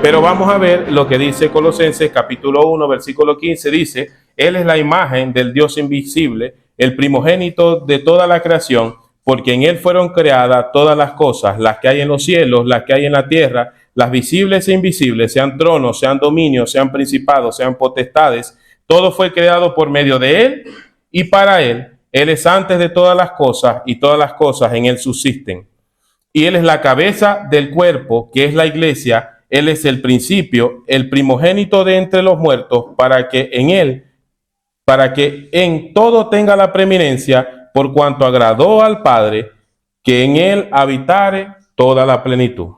Pero vamos a ver lo que dice Colosenses capítulo 1, versículo 15. Dice: Él es la imagen del Dios invisible, el primogénito de toda la creación, porque en Él fueron creadas todas las cosas, las que hay en los cielos, las que hay en la tierra, las visibles e invisibles, sean tronos, sean dominios, sean principados, sean potestades. Todo fue creado por medio de Él y para Él. Él es antes de todas las cosas y todas las cosas en Él subsisten. Y Él es la cabeza del cuerpo, que es la iglesia. Él es el principio, el primogénito de entre los muertos, para que en todo tenga la preeminencia, por cuanto agradó al Padre, que en Él habitare toda la plenitud.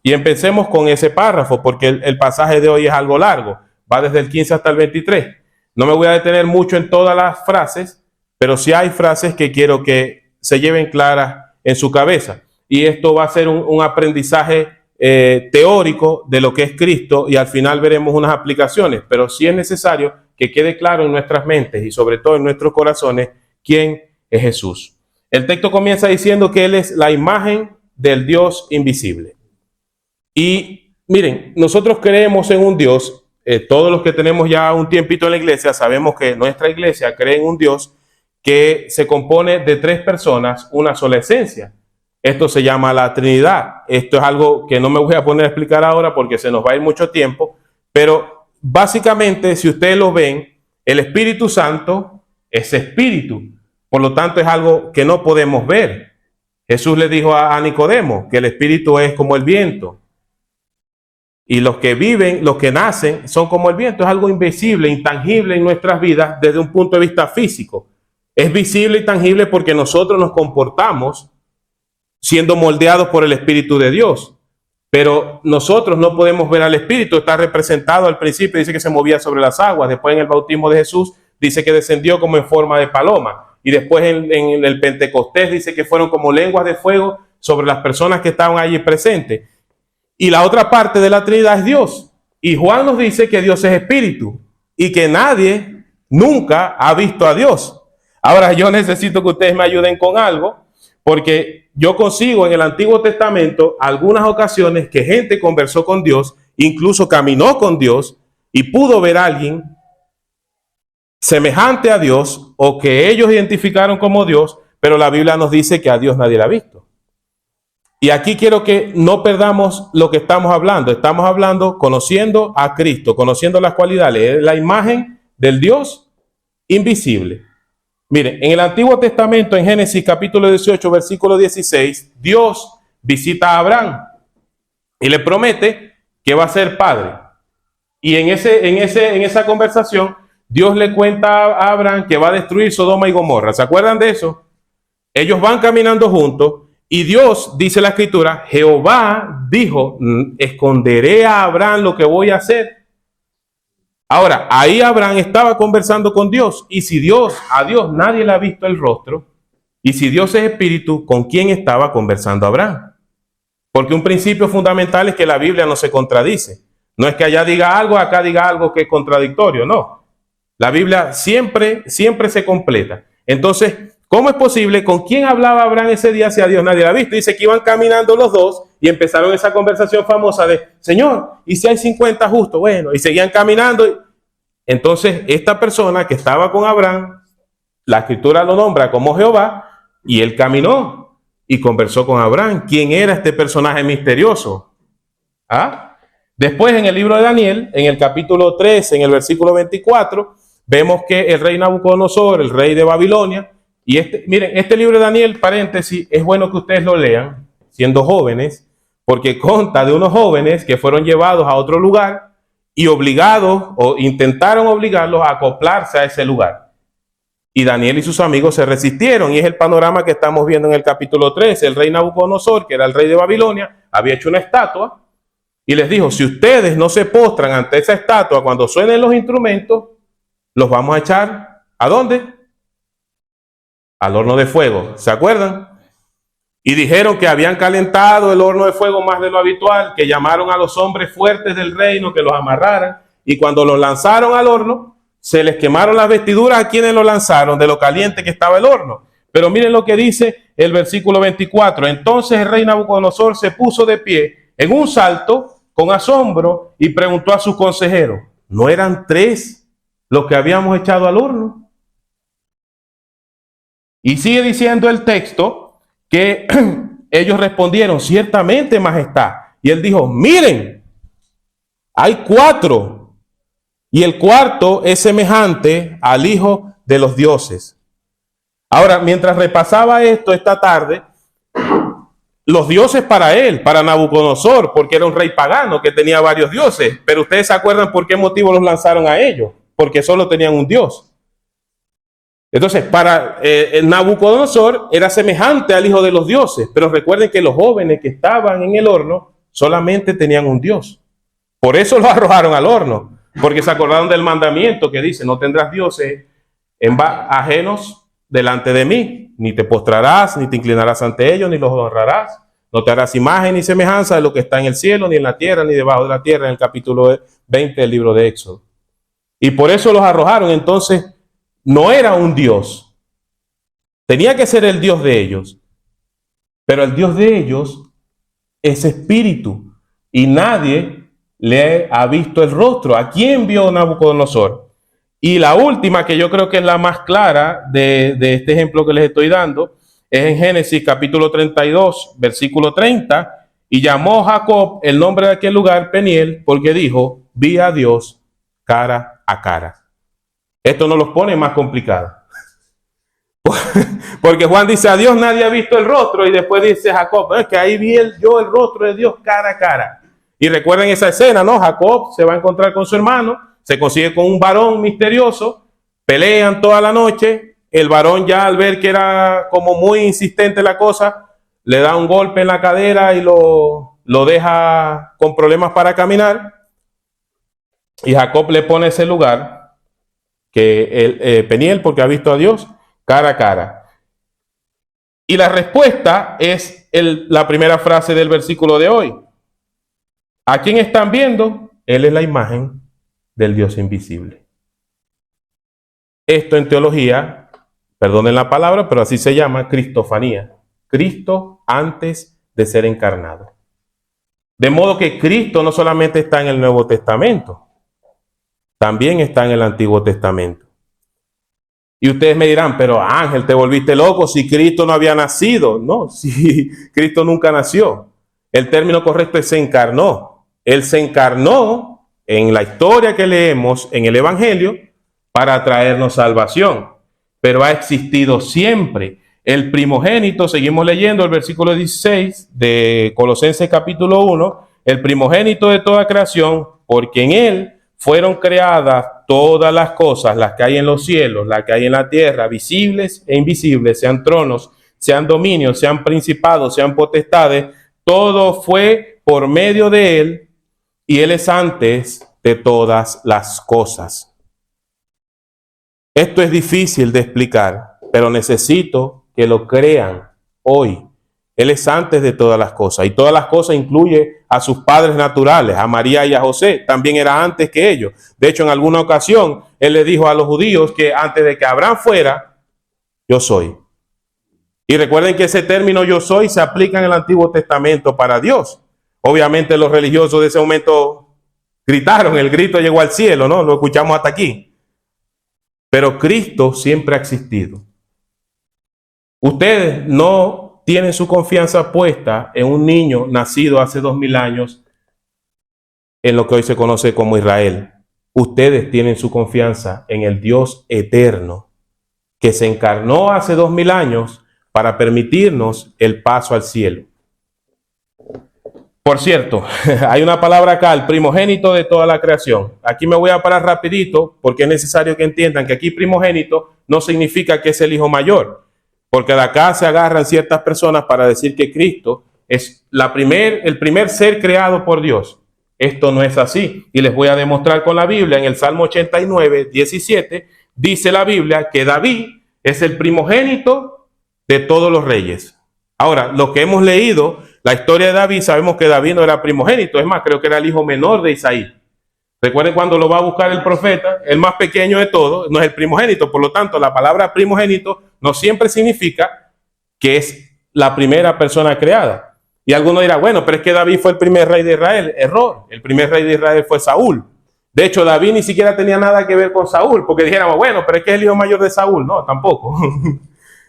Y empecemos con ese párrafo, porque el pasaje de hoy es algo largo. Va desde el 15 hasta el 23. No me voy a detener mucho en todas las frases, pero sí hay frases que quiero que se lleven claras en su cabeza. Y esto va a ser un aprendizaje teórico de lo que es Cristo, y al final veremos unas aplicaciones, pero sí es necesario que quede claro en nuestras mentes y sobre todo en nuestros corazones quién es Jesús. El texto comienza diciendo que Él es la imagen del Dios invisible. Y miren, nosotros creemos en un Dios, todos los que tenemos ya un tiempito en la iglesia sabemos que nuestra iglesia cree en un Dios que se compone de tres personas, una sola esencia. Esto se llama la Trinidad. Esto es algo que no me voy a poner a explicar ahora porque se nos va a ir mucho tiempo, pero básicamente, si ustedes lo ven, el Espíritu Santo es espíritu, por lo tanto es algo que no podemos ver. Jesús le dijo a Nicodemo que el espíritu es como el viento, y los que viven, los que nacen, son como el viento. Es algo invisible, intangible en nuestras vidas desde un punto de vista físico. Es visible y tangible porque nosotros nos comportamos siendo moldeados por el Espíritu de Dios. Pero nosotros no podemos ver al Espíritu. Está representado al principio, dice que se movía sobre las aguas. Después en el bautismo de Jesús dice que descendió como en forma de paloma. Y después en el Pentecostés dice que fueron como lenguas de fuego sobre las personas que estaban allí presentes. Y la otra parte de la Trinidad es Dios. Y Juan nos dice que Dios es Espíritu y que nadie nunca ha visto a Dios. Ahora yo necesito que ustedes me ayuden con algo, porque yo consigo en el Antiguo Testamento algunas ocasiones que gente conversó con Dios, incluso caminó con Dios y pudo ver a alguien semejante a Dios o que ellos identificaron como Dios, pero la Biblia nos dice que a Dios nadie la ha visto. Y aquí quiero que no perdamos lo que estamos hablando. Estamos hablando conociendo a Cristo, conociendo las cualidades, la imagen del Dios invisible. Miren, en el Antiguo Testamento, en Génesis capítulo 18, versículo 16, Dios visita a Abraham y le promete que va a ser padre. Y en esa conversación, Dios le cuenta a Abraham que va a destruir Sodoma y Gomorra. ¿Se acuerdan de eso? Ellos van caminando juntos y Dios, dice la Escritura, Jehová dijo: esconderé a Abraham lo que voy a hacer. Ahora, ahí Abraham estaba conversando con Dios, y si a Dios nadie le ha visto el rostro, y si Dios es espíritu, ¿con quién estaba conversando Abraham? Porque un principio fundamental es que la Biblia no se contradice. No es que allá diga algo, acá diga algo que es contradictorio, no. La Biblia siempre se completa. Entonces, ¿cómo es posible? ¿Con quién hablaba Abraham ese día si a Dios nadie la ha visto? Dice que iban caminando los dos y empezaron esa conversación famosa de: Señor, ¿y si hay 50 justos? Bueno, y seguían caminando. Entonces, esta persona que estaba con Abraham, la Escritura lo nombra como Jehová, y él caminó y conversó con Abraham. ¿Quién era este personaje misterioso? Después, en el libro de Daniel, en el capítulo 13, en el versículo 24, vemos que el rey Nabucodonosor, el rey de Babilonia, y miren, este libro de Daniel, paréntesis, es bueno que ustedes lo lean siendo jóvenes, porque conta de unos jóvenes que fueron llevados a otro lugar y obligados, o intentaron obligarlos a acoplarse a ese lugar. Y Daniel y sus amigos se resistieron, y es el panorama que estamos viendo en el capítulo 13. El rey Nabucodonosor, que era el rey de Babilonia, había hecho una estatua y les dijo: si ustedes no se postran ante esa estatua cuando suenen los instrumentos, los vamos a echar ¿a dónde? Al horno de fuego. ¿Se acuerdan? Y dijeron que habían calentado el horno de fuego más de lo habitual, que llamaron a los hombres fuertes del reino que los amarraran, y cuando los lanzaron al horno, se les quemaron las vestiduras a quienes lo lanzaron de lo caliente que estaba el horno. Pero miren lo que dice el versículo 24. Entonces el rey Nabucodonosor se puso de pie en un salto con asombro y preguntó a sus consejeros, ¿no eran 3 los que habíamos echado al horno? Y sigue diciendo el texto que ellos respondieron, ciertamente, majestad. Y él dijo, miren, hay 4 y el cuarto es semejante al Hijo de los dioses. Ahora, mientras repasaba esto esta tarde, los dioses para él, para Nabucodonosor, porque era un rey pagano que tenía varios dioses, pero ustedes se acuerdan por qué motivo los lanzaron a ellos, porque solo tenían un dios. Entonces, para Nabucodonosor era semejante al Hijo de los dioses, pero recuerden que los jóvenes que estaban en el horno solamente tenían un dios. Por eso los arrojaron al horno, porque se acordaron del mandamiento que dice, no tendrás dioses ajenos delante de mí, ni te postrarás, ni te inclinarás ante ellos, ni los honrarás, no te harás imagen ni semejanza de lo que está en el cielo, ni en la tierra, ni debajo de la tierra, en el capítulo 20 del libro de Éxodo. Y por eso los arrojaron. Entonces, no era un Dios. Tenía que ser el Dios de ellos. Pero el Dios de ellos es espíritu. Y nadie le ha visto el rostro. ¿A quién vio Nabucodonosor? Y la última, que yo creo que es la más clara de este ejemplo que les estoy dando, es en Génesis capítulo 32, versículo 30. Y llamó Jacob el nombre de aquel lugar Peniel, porque dijo, vi a Dios cara a cara. Esto no los pone más complicados. Porque Juan dice, a Dios nadie ha visto el rostro, y después dice Jacob, es que ahí vi yo el rostro de Dios cara a cara. Y recuerden esa escena, ¿no? Jacob se va a encontrar con su hermano, se consigue con un varón misterioso, pelean toda la noche, el varón ya al ver que era como muy insistente la cosa, le da un golpe en la cadera y lo deja con problemas para caminar, y Jacob le pone ese lugar, que Peniel, porque ha visto a Dios cara a cara. Y la respuesta es la primera frase del versículo de hoy. ¿A quién están viendo? Él es la imagen del Dios invisible. Esto en teología, perdonen la palabra, pero así se llama cristofanía. Cristo antes de ser encarnado. De modo que Cristo no solamente está en el Nuevo Testamento, también está en el Antiguo Testamento. Y ustedes me dirán, pero Ángel, te volviste loco si Cristo no había nacido. No, si Cristo nunca nació. El término correcto es se encarnó. Él se encarnó en la historia que leemos en el Evangelio para traernos salvación. Pero ha existido siempre. El primogénito, seguimos leyendo el versículo 16 de Colosenses capítulo 1, el primogénito de toda creación, porque en él fueron creadas todas las cosas, las que hay en los cielos, las que hay en la tierra, visibles e invisibles, sean tronos, sean dominios, sean principados, sean potestades, todo fue por medio de él, y él es antes de todas las cosas. Esto es difícil de explicar, pero necesito que lo crean hoy. Él es antes de todas las cosas, y todas las cosas incluye a sus padres naturales, a María y a José. También era antes que ellos. De hecho, en alguna ocasión, él le dijo a los judíos que antes de que Abraham fuera, yo soy. Y recuerden que ese término yo soy se aplica en el Antiguo Testamento para Dios. Obviamente los religiosos de ese momento gritaron, el grito llegó al cielo, ¿no? Lo escuchamos hasta aquí. Pero Cristo siempre ha existido. Ustedes no tienen su confianza puesta en un niño nacido hace 2000 años en lo que hoy se conoce como Israel. Ustedes tienen su confianza en el Dios eterno que se encarnó hace 2000 años para permitirnos el paso al cielo. Por cierto, hay una palabra acá, el primogénito de toda la creación. Aquí me voy a parar rapidito porque es necesario que entiendan que aquí primogénito no significa que es el hijo mayor. Porque de acá se agarran ciertas personas para decir que Cristo es el primer ser creado por Dios. Esto no es así. Y les voy a demostrar con la Biblia. En el Salmo 89, 17, dice la Biblia que David es el primogénito de todos los reyes. Ahora, lo que hemos leído, la historia de David, sabemos que David no era primogénito. Es más, creo que era el hijo menor de Isaí. Recuerden cuando lo va a buscar el profeta, el más pequeño de todos, no es el primogénito. Por lo tanto, la palabra primogénito no siempre significa que es la primera persona creada. Y alguno dirá, bueno, pero es que David fue el primer rey de Israel. Error. El primer rey de Israel fue Saúl. De hecho, David ni siquiera tenía nada que ver con Saúl, porque dijéramos, bueno, pero es que es el hijo mayor de Saúl. No, tampoco.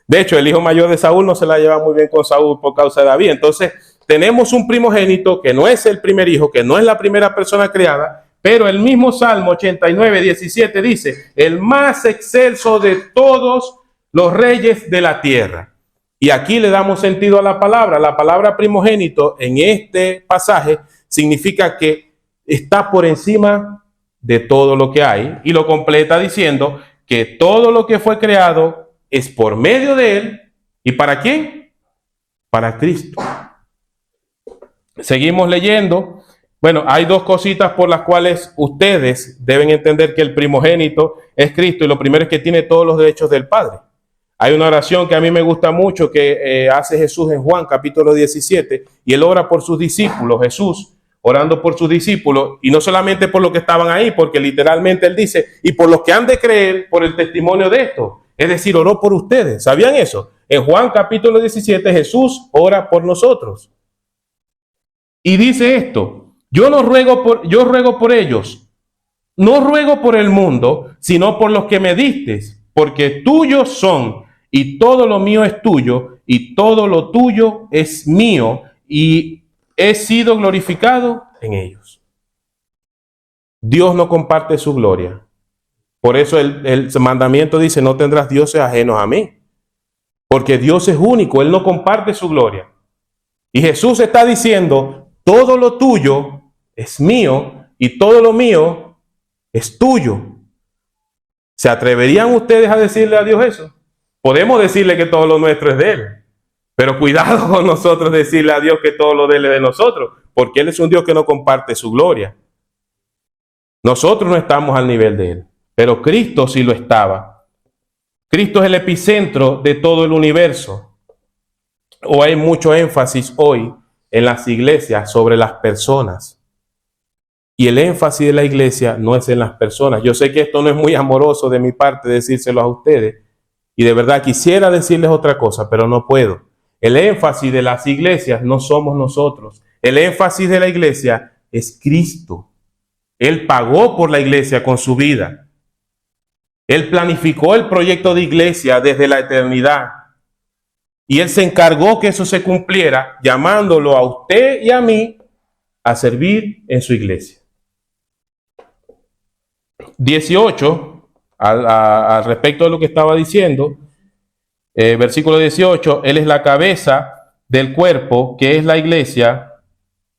De hecho, el hijo mayor de Saúl no se la lleva muy bien con Saúl por causa de David. Entonces, tenemos un primogénito que no es el primer hijo, que no es la primera persona creada, pero el mismo Salmo 89, 17 dice, el más excelso de todos los reyes de la tierra. Y aquí le damos sentido a la palabra. La palabra primogénito en este pasaje significa que está por encima de todo lo que hay, y lo completa diciendo que todo lo que fue creado es por medio de él. ¿Y para quién? Para Cristo. Seguimos leyendo. Bueno, hay dos cositas por las cuales ustedes deben entender que el primogénito es Cristo, y lo primero es que tiene todos los derechos del Padre. Hay una oración que a mí me gusta mucho que hace Jesús en Juan capítulo 17, y él ora por sus discípulos. Jesús orando por sus discípulos, y no solamente por los que estaban ahí, porque literalmente él dice, y por los que han de creer por el testimonio de esto. Es decir, oró por ustedes. ¿Sabían eso? En Juan capítulo 17 Jesús ora por nosotros. Y dice esto, yo ruego por ellos, no ruego por el mundo, sino por los que me diste, porque tuyos son, y todo lo mío es tuyo, y todo lo tuyo es mío, y he sido glorificado en ellos. Dios no comparte su gloria. Por eso el mandamiento dice, no tendrás dioses ajenos a mí, porque Dios es único, Él no comparte su gloria. Y Jesús está diciendo, todo lo tuyo es mío y todo lo mío es tuyo. ¿Se atreverían ustedes a decirle a Dios eso? Podemos decirle que todo lo nuestro es de Él, pero cuidado con nosotros decirle a Dios que todo lo de Él es de nosotros, porque Él es un Dios que no comparte su gloria. Nosotros no estamos al nivel de Él, pero Cristo sí lo estaba. Cristo es el epicentro de todo el universo. O hay mucho énfasis hoy en las iglesias sobre las personas. Y el énfasis de la iglesia no es en las personas. Yo sé que esto no es muy amoroso de mi parte decírselo a ustedes, y de verdad quisiera decirles otra cosa, pero no puedo. El énfasis de las iglesias no somos nosotros. El énfasis de la iglesia es Cristo. Él pagó por la iglesia con su vida. Él planificó el proyecto de iglesia desde la eternidad. Y Él se encargó que eso se cumpliera, llamándolo a usted y a mí a servir en su iglesia. 18, al respecto de lo que estaba diciendo, versículo 18, Él es la cabeza del cuerpo, que es la iglesia.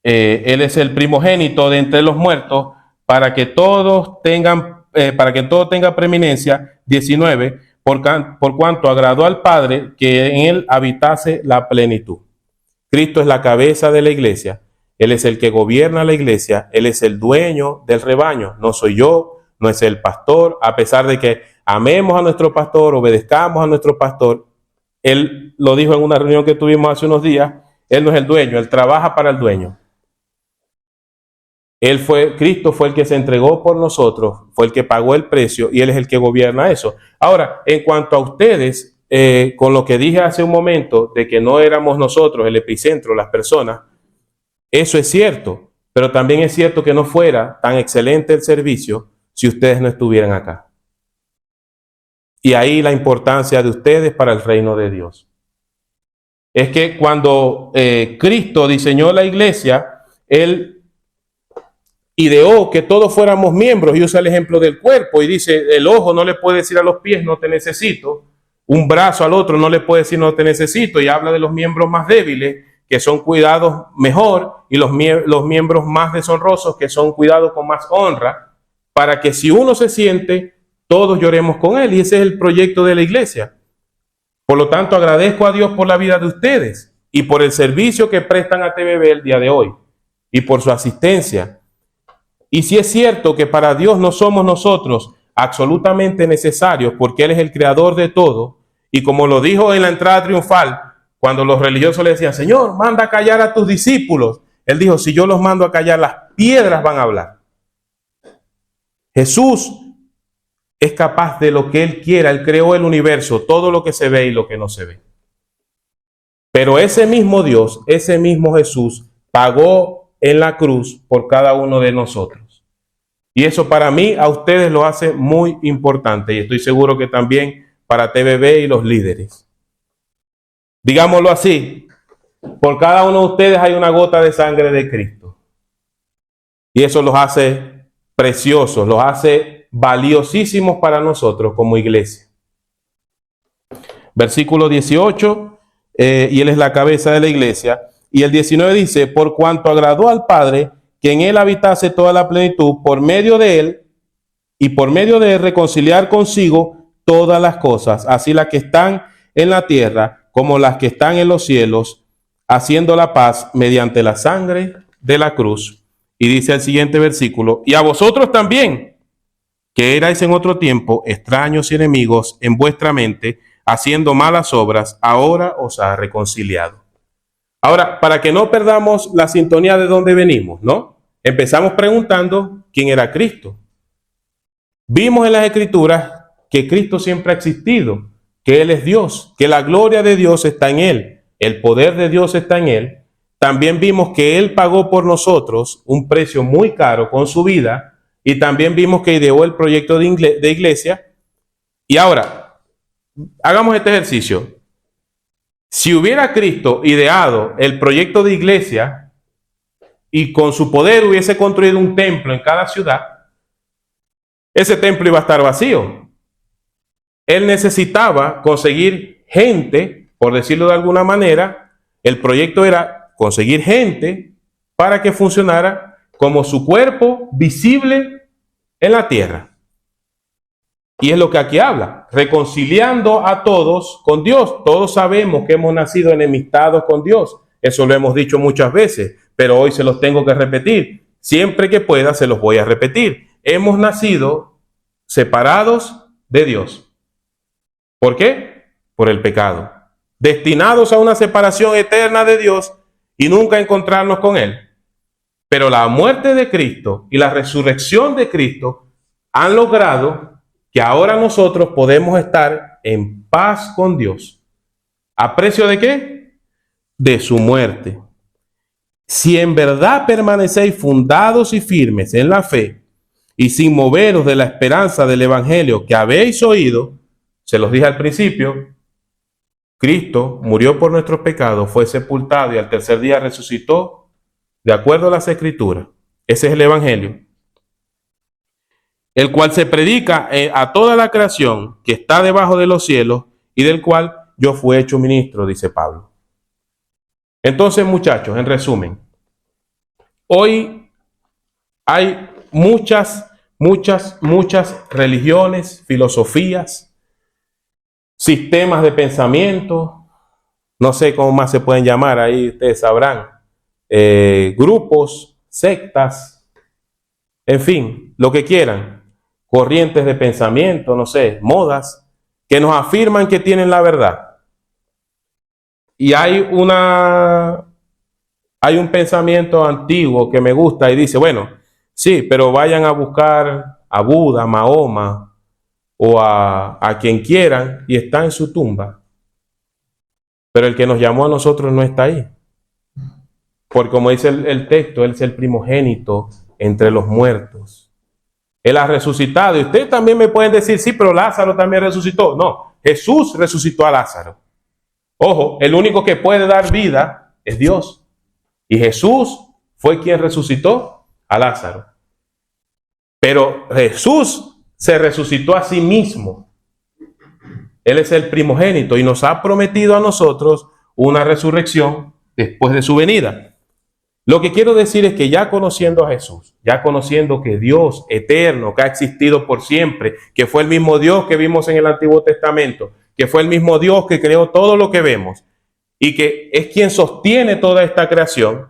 Él es el primogénito de entre los muertos, para que todo tenga preeminencia. 19, por cuanto agradó al Padre que en Él habitase la plenitud. Cristo es la cabeza de la iglesia. Él es el que gobierna la iglesia. Él es el dueño del rebaño. No soy yo, no es el pastor. A pesar de que amemos a nuestro pastor, obedezcamos a nuestro pastor, él lo dijo en una reunión que tuvimos hace unos días, él no es el dueño, él trabaja para el dueño. Cristo fue el que se entregó por nosotros, fue el que pagó el precio, y Él es el que gobierna eso. Ahora, en cuanto a ustedes, con lo que dije hace un momento, de que no éramos nosotros el epicentro, las personas, eso es cierto, pero también es cierto que no fuera tan excelente el servicio si ustedes no estuvieran acá. Y ahí la importancia de ustedes para el reino de Dios. Es que cuando Cristo diseñó la iglesia, Él ideó que todos fuéramos miembros, y usa el ejemplo del cuerpo y dice, el ojo no le puede decir a los pies no te necesito, un brazo al otro no le puede decir no te necesito, y habla de los miembros más débiles que son cuidados mejor, y los miembros más deshonrosos que son cuidados con más honra, para que si uno se siente, todos lloremos con él. Y ese es el proyecto de la iglesia. Por lo tanto, agradezco a Dios por la vida de ustedes y por el servicio que prestan a TVB el día de hoy y por su asistencia. Y si es cierto que para Dios no somos nosotros absolutamente necesarios, porque Él es el creador de todo, y como lo dijo en la entrada triunfal, cuando los religiosos le decían, Señor, manda a callar a tus discípulos, Él dijo, si yo los mando a callar, las piedras van a hablar. Jesús es capaz de lo que Él quiera. Él creó el universo, todo lo que se ve y lo que no se ve. Pero ese mismo Dios, ese mismo Jesús, pagó en la cruz por cada uno de nosotros. Y eso para mí, a ustedes lo hace muy importante. Y estoy seguro que también para TVB y los líderes. Digámoslo así, por cada uno de ustedes hay una gota de sangre de Cristo. Y eso los hace preciosos, los hace valiosísimos para nosotros como iglesia. Versículo 18, y Él es la cabeza de la iglesia. Y el 19 dice, por cuanto agradó al Padre que en Él habitase toda la plenitud, por medio de Él, y por medio de Él reconciliar consigo todas las cosas, así las que están en la tierra como las que están en los cielos, haciendo la paz mediante la sangre de la cruz. Y dice el siguiente versículo, y a vosotros también, que erais en otro tiempo extraños y enemigos en vuestra mente, haciendo malas obras, ahora os ha reconciliado. Ahora, para que no perdamos la sintonía de donde venimos, ¿no? Empezamos preguntando quién era Cristo. Vimos en las Escrituras que Cristo siempre ha existido, que Él es Dios, que la gloria de Dios está en Él, el poder de Dios está en Él. También vimos que Él pagó por nosotros un precio muy caro con su vida, y también vimos que ideó el proyecto de iglesia. Y ahora, hagamos este ejercicio. Si hubiera Cristo ideado el proyecto de iglesia y con su poder hubiese construido un templo en cada ciudad, ese templo iba a estar vacío. Él necesitaba conseguir gente, por decirlo de alguna manera. El proyecto era conseguir gente para que funcionara como su cuerpo visible en la tierra. Y es lo que aquí habla, reconciliando a todos con Dios. Todos sabemos que hemos nacido enemistados con Dios. Eso lo hemos dicho muchas veces, pero hoy se los tengo que repetir. Siempre que pueda se los voy a repetir. Hemos nacido separados de Dios. ¿Por qué? Por el pecado. Destinados a una separación eterna de Dios y nunca encontrarnos con Él. Pero la muerte de Cristo y la resurrección de Cristo han logrado que ahora nosotros podemos estar en paz con Dios. ¿A precio de qué? De su muerte. Si en verdad permanecéis fundados y firmes en la fe y sin moveros de la esperanza del evangelio que habéis oído, se los dije al principio, Cristo murió por nuestros pecados, fue sepultado y al tercer día resucitó de acuerdo a las Escrituras. Ese es el evangelio, el cual se predica a toda la creación que está debajo de los cielos y del cual yo fui hecho ministro, dice Pablo. Entonces, muchachos, en resumen, hoy hay muchas religiones, filosofías, sistemas de pensamiento, no sé cómo más se pueden llamar, ahí ustedes sabrán, grupos, sectas, en fin, lo que quieran, corrientes de pensamiento, no sé, modas, que nos afirman que tienen la verdad. Y hay un pensamiento antiguo que me gusta y dice, bueno, sí, pero vayan a buscar a Buda, Mahoma o a quien quieran y está en su tumba. Pero el que nos llamó a nosotros no está ahí. Porque como dice el texto, Él es el primogénito entre los muertos. Él ha resucitado. Y ustedes también me pueden decir, sí, pero Lázaro también resucitó. No, Jesús resucitó a Lázaro. Ojo, el único que puede dar vida es Dios. Y Jesús fue quien resucitó a Lázaro. Pero Jesús se resucitó a sí mismo. Él es el primogénito y nos ha prometido a nosotros una resurrección después de su venida. Lo que quiero decir es que ya conociendo a Jesús, ya conociendo que Dios eterno, que ha existido por siempre, que fue el mismo Dios que vimos en el Antiguo Testamento, que fue el mismo Dios que creó todo lo que vemos y que es quien sostiene toda esta creación,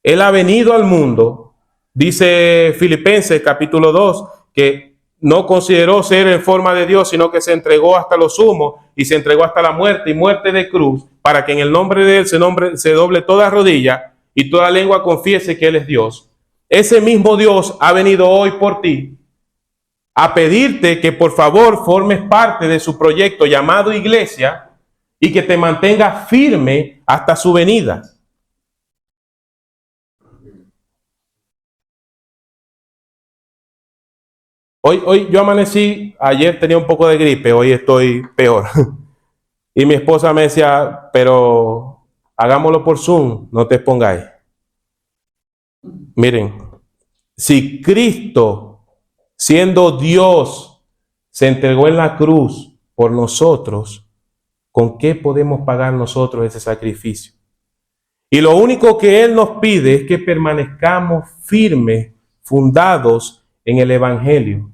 Él ha venido al mundo, dice Filipenses capítulo 2, que no consideró ser en forma de Dios, sino que se entregó hasta lo sumo y se entregó hasta la muerte y muerte de cruz, para que en el nombre de Él se doble toda rodilla y toda lengua confiese que Él es Dios. Ese mismo Dios ha venido hoy por ti a pedirte que por favor formes parte de su proyecto llamado iglesia y que te mantenga firme hasta su venida. Hoy yo amanecí, ayer tenía un poco de gripe, hoy estoy peor. Y mi esposa me decía, pero hagámoslo por Zoom, no te expongáis. Miren, si Cristo, siendo Dios, se entregó en la cruz por nosotros, ¿con qué podemos pagar nosotros ese sacrificio? Y lo único que Él nos pide es que permanezcamos firmes, fundados en el Evangelio.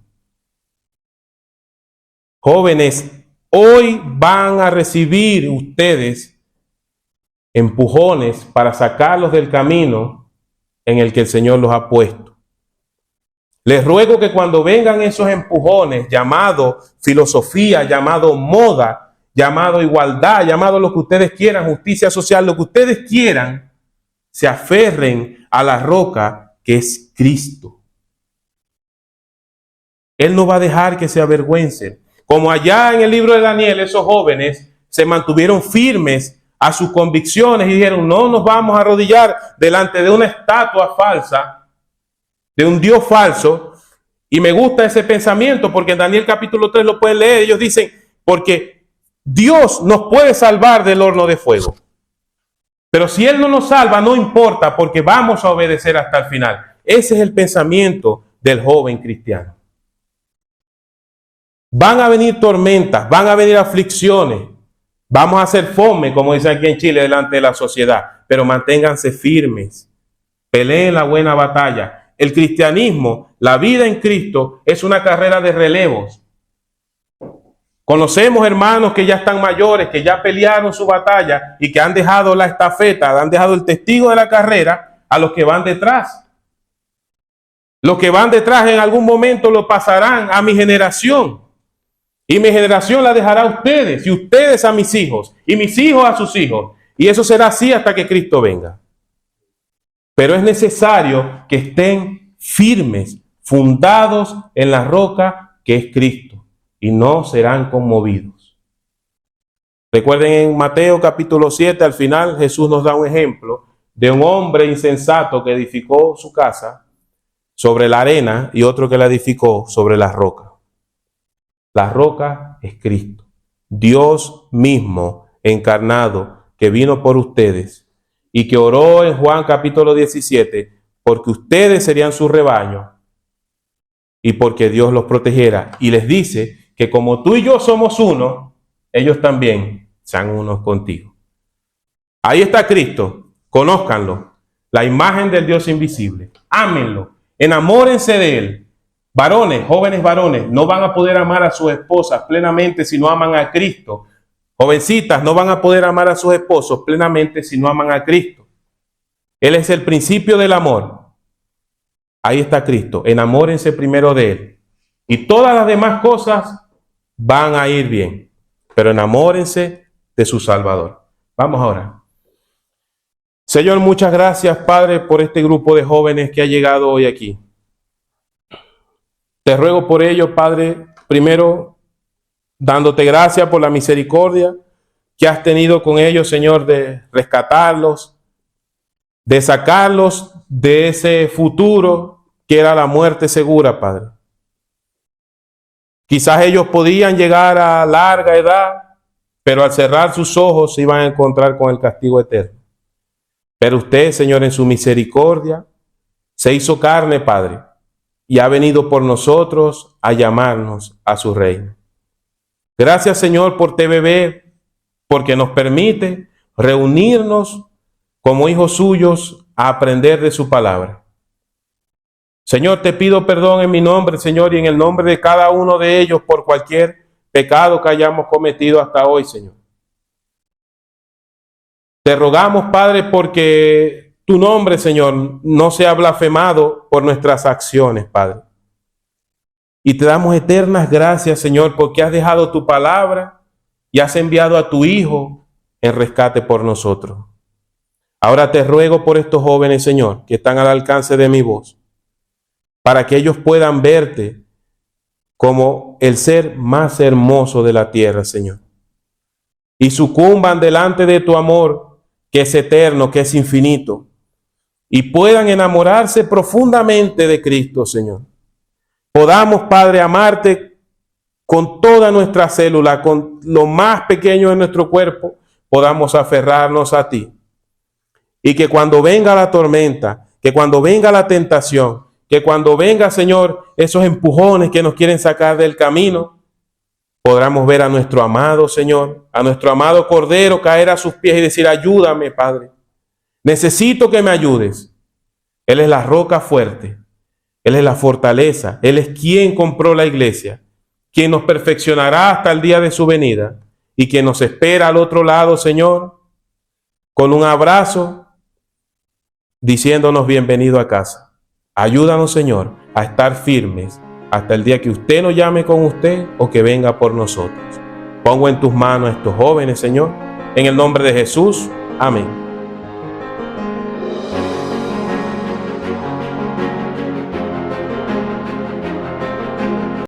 Jóvenes, hoy van a recibir ustedes empujones para sacarlos del camino en el que el Señor los ha puesto. Les ruego que cuando vengan esos empujones, llamado filosofía, llamado moda, llamado igualdad, llamado lo que ustedes quieran, justicia social, lo que ustedes quieran, se aferren a la roca que es Cristo. Él no va a dejar que se avergüencen. Como allá en el libro de Daniel, esos jóvenes se mantuvieron firmes a sus convicciones y dijeron, no nos vamos a arrodillar delante de una estatua falsa, de un Dios falso. Y me gusta ese pensamiento porque en Daniel capítulo 3 lo pueden leer. Ellos dicen, porque Dios nos puede salvar del horno de fuego. Pero si Él no nos salva, no importa, porque vamos a obedecer hasta el final. Ese es el pensamiento del joven cristiano. Van a venir tormentas, van a venir aflicciones, vamos a hacer fome, como dicen aquí en Chile, delante de la sociedad, pero manténganse firmes, peleen la buena batalla. El cristianismo, la vida en Cristo, es una carrera de relevos. Conocemos hermanos que ya están mayores, que ya pelearon su batalla y que han dejado la estafeta, han dejado el testigo de la carrera a los que van detrás. Los que van detrás en algún momento lo pasarán a mi generación. Y mi generación la dejará a ustedes, y ustedes a mis hijos, y mis hijos a sus hijos. Y eso será así hasta que Cristo venga. Pero es necesario que estén firmes, fundados en la roca que es Cristo, y no serán conmovidos. Recuerden en Mateo capítulo 7, al final Jesús nos da un ejemplo de un hombre insensato que edificó su casa sobre la arena y otro que la edificó sobre la roca. La roca es Cristo, Dios mismo encarnado que vino por ustedes y que oró en Juan capítulo 17 porque ustedes serían su rebaño y porque Dios los protegiera. Y les dice que como tú y yo somos uno, ellos también sean unos contigo. Ahí está Cristo, conózcanlo, la imagen del Dios invisible, ámenlo, enamórense de Él. Varones, jóvenes varones, no van a poder amar a sus esposas plenamente si no aman a Cristo. Jovencitas, no van a poder amar a sus esposos plenamente si no aman a Cristo. Él es el principio del amor. Ahí está Cristo. Enamórense primero de Él. Y todas las demás cosas van a ir bien. Pero enamórense de su Salvador. Vamos ahora. Señor, muchas gracias, Padre, por este grupo de jóvenes que ha llegado hoy aquí. Te ruego por ello, Padre, primero dándote gracias por la misericordia que has tenido con ellos, Señor, de rescatarlos, de sacarlos de ese futuro que era la muerte segura, Padre. Quizás ellos podían llegar a larga edad, pero al cerrar sus ojos se iban a encontrar con el castigo eterno. Pero usted, Señor, en su misericordia, se hizo carne, Padre, y ha venido por nosotros a llamarnos a su reino. Gracias, Señor, por TVB, porque nos permite reunirnos como hijos suyos a aprender de su palabra. Señor, te pido perdón en mi nombre, Señor, y en el nombre de cada uno de ellos por cualquier pecado que hayamos cometido hasta hoy, Señor. Te rogamos, Padre, porque tu nombre, Señor, no sea blasfemado por nuestras acciones, Padre. Y te damos eternas gracias, Señor, porque has dejado tu palabra y has enviado a tu Hijo en rescate por nosotros. Ahora te ruego por estos jóvenes, Señor, que están al alcance de mi voz, para que ellos puedan verte como el ser más hermoso de la tierra, Señor. y sucumban delante de tu amor, que es eterno, que es infinito, y puedan enamorarse profundamente de Cristo, Señor. Podamos, Padre, amarte con toda nuestra célula, con lo más pequeño de nuestro cuerpo, podamos aferrarnos a ti. Y que cuando venga la tormenta, que cuando venga la tentación, que cuando venga, Señor, esos empujones que nos quieren sacar del camino, podamos ver a nuestro amado Señor, a nuestro amado Cordero caer a sus pies y decir: ayúdame, Padre. Necesito que me ayudes. Él es la roca fuerte. Él es la fortaleza. Él es quien compró la iglesia, quien nos perfeccionará hasta el día de su venida y quien nos espera al otro lado, Señor, con un abrazo, diciéndonos: bienvenido a casa. Ayúdanos, Señor, a estar firmes hasta el día que usted nos llame con usted o que venga por nosotros. Pongo en tus manos a estos jóvenes, Señor, en el nombre de Jesús. Amén.